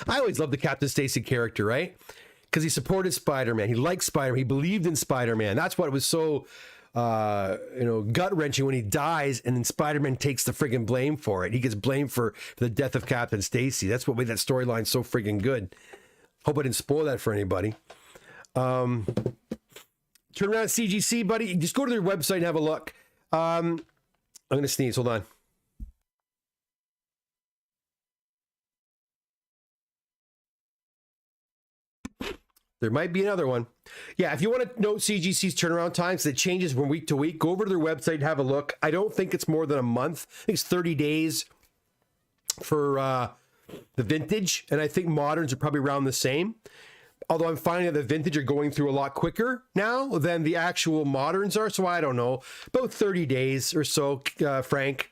I always loved the Captain Stacy character, right? Because he supported Spider-Man. He liked Spider-Man. He believed in Spider-Man. That's what was so gut-wrenching when he dies and then Spider-Man takes the friggin' blame for it. He gets blamed for the death of Captain Stacy. That's what made that storyline so friggin' good. Hope I didn't spoil that for anybody. Turn around CGC, buddy. Just go to their website and have a look. I'm going to sneeze. Hold on. There might be another one. Yeah, if you want to know CGC's turnaround times, it changes from week to week. Go over to their website and have a look. I don't think it's more than a month. I think it's 30 days for the vintage, and I think moderns are probably around the same. Although I'm finding that the vintage are going through a lot quicker now than the actual moderns are, so I don't know. About 30 days or so, Frank.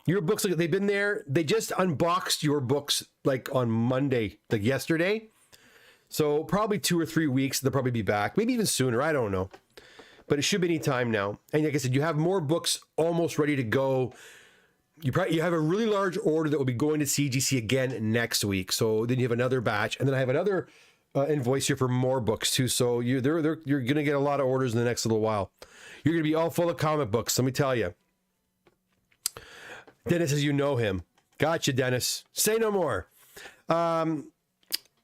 Your books, they've been there. They just unboxed your books like on Monday, like yesterday. So probably 2 or 3 weeks, they'll probably be back. Maybe even sooner, I don't know. But it should be any time now. And like I said, you have more books almost ready to go. You have a really large order that will be going to CGC again next week. So then you have another batch. And then I have another invoice here for more books too. So you're going to get a lot of orders in the next little while. You're going to be all full of comic books, let me tell you. Dennis says you know him. Gotcha, Dennis. Say no more.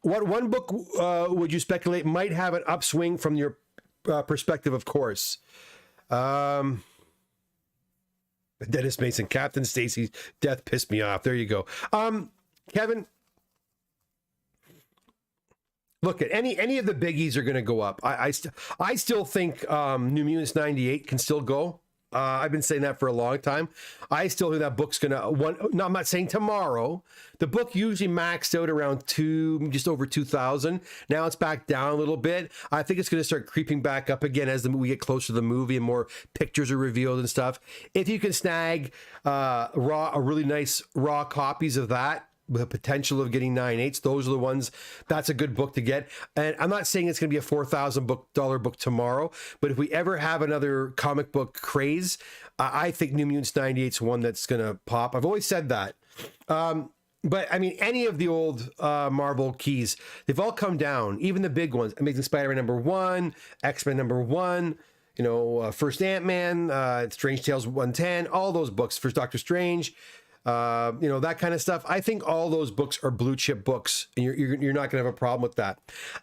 What one book would you speculate might have an upswing from your perspective, of course? Dennis Mason, Captain Stacy's death pissed me off. There you go. Kevin, look at any of the biggies are going to go up. I still think New Mutants 98 can still go. I've been saying that for a long time. I still think that book's gonna no, I'm not saying tomorrow. The book usually maxed out around just over 2,000. Now it's back down a little bit. I think it's gonna start creeping back up again as we get closer to the movie and more pictures are revealed and stuff. If you can snag really nice raw copies of that, with the potential of getting 9/8, those are the ones. That's a good book to get. And I'm not saying it's going to be a $4,000 book tomorrow, but if we ever have another comic book craze, I think New Mutants 98 is one that's going to pop. I've always said that. But I mean, any of the old Marvel keys, they've all come down, even the big ones. Amazing Spider-Man #1, X-Men #1, First Ant-Man, Strange Tales 110, all those books, First Doctor Strange. That kind of stuff. I think all those books are blue chip books, and you're not going to have a problem with that.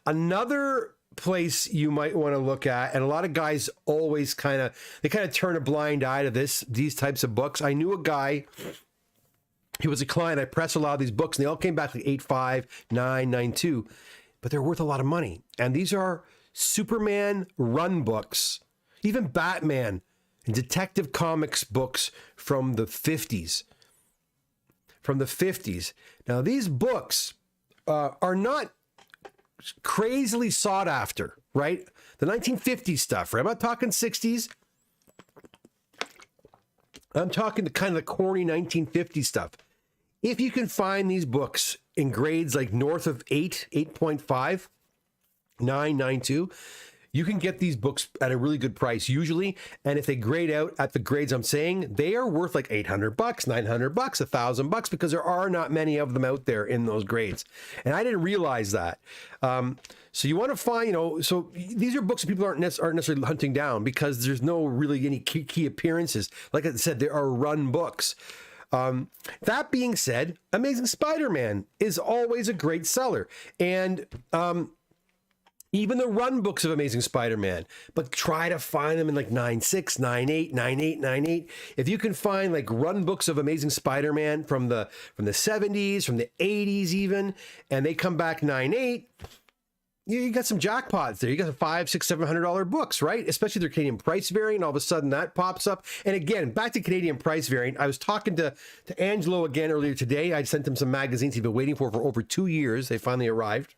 Another place you might want to look at, and a lot of guys always kind of turn a blind eye to these types of books. I knew a guy, he was a client. I pressed a lot of these books, and they all came back like 8.5, 9, 9.2, but they're worth a lot of money. And these are Superman run books, even Batman and Detective Comics books from the 50s. Now, these books are not crazily sought after, right? The 1950s stuff, right? I'm not talking 60s. I'm talking the kind of the corny 1950s stuff. If you can find these books in grades like north of 8, 8.5, 9, 9.2, you can get these books at a really good price usually. And if they grade out at the grades I'm saying, they are worth like $800, $900, $1,000 because there are not many of them out there in those grades. And I didn't realize that. So you want to find, so these are books that people aren't necessarily hunting down because there's no really any key appearances. Like I said, there are run books. That being said, Amazing Spider-Man is always a great seller. And even the run books of Amazing Spider-Man, but try to find them in like 9.6, 9.8, 9.8, 9.8. If you can find like run books of Amazing Spider-Man from the 70s, from the 80s even, and they come back 9.8, you got some jackpots there. You got $500, $600, $700 books, right? Especially their Canadian price variant. All of a sudden that pops up. And again, back to Canadian price variant. I was talking to Angelo again earlier today. I sent him some magazines he'd been waiting for over 2 years. They finally arrived.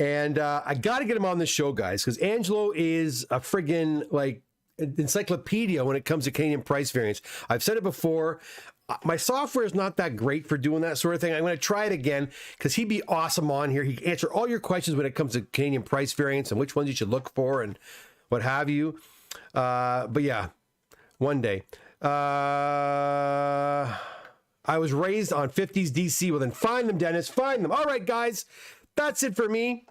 And I got to get him on the show, guys, because Angelo is a friggin' like encyclopedia when it comes to Canadian price variance. I've said it before. My software is not that great for doing that sort of thing. I'm going to try it again because he'd be awesome on here. He can answer all your questions when it comes to Canadian price variance and which ones you should look for and what have you. But yeah, one day. I was raised on 50s DC. Well, then find them, Dennis. Find them. All right, guys. That's it for me.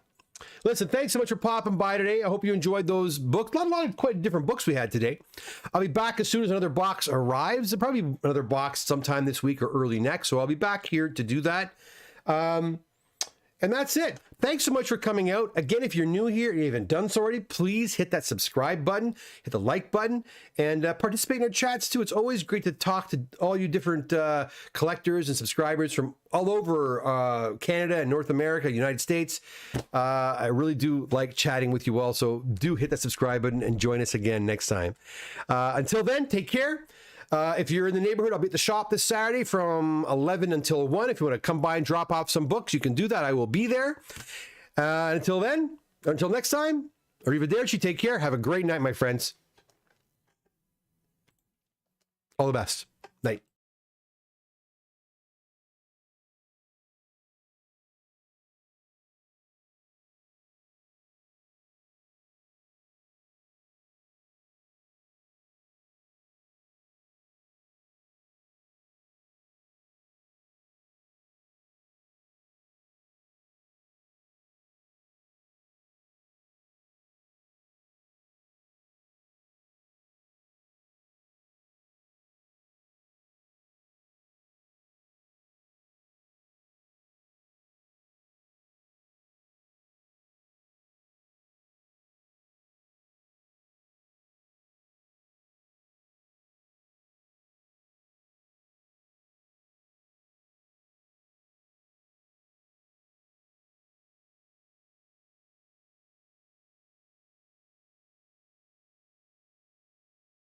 Listen, thanks so much for popping by today. I hope you enjoyed those books. A lot of quite different books we had today. I'll be back as soon as another box arrives. There'll probably be another box sometime this week or early next. So I'll be back here to do that. And that's it. Thanks so much for coming out. Again, if you're new here and you haven't done so already, please hit that subscribe button, hit the like button, and participate in our chats too. It's always great to talk to all you different collectors and subscribers from all over Canada and North America, United States. I really do like chatting with you all. So do hit that subscribe button and join us again next time. Until then, take care. If you're in the neighborhood, I'll be at the shop this Saturday from 11 until 1. If you want to come by and drop off some books, you can do that. I will be there. Until then, until next time, arrivederci, take care. Have a great night, my friends. All the best.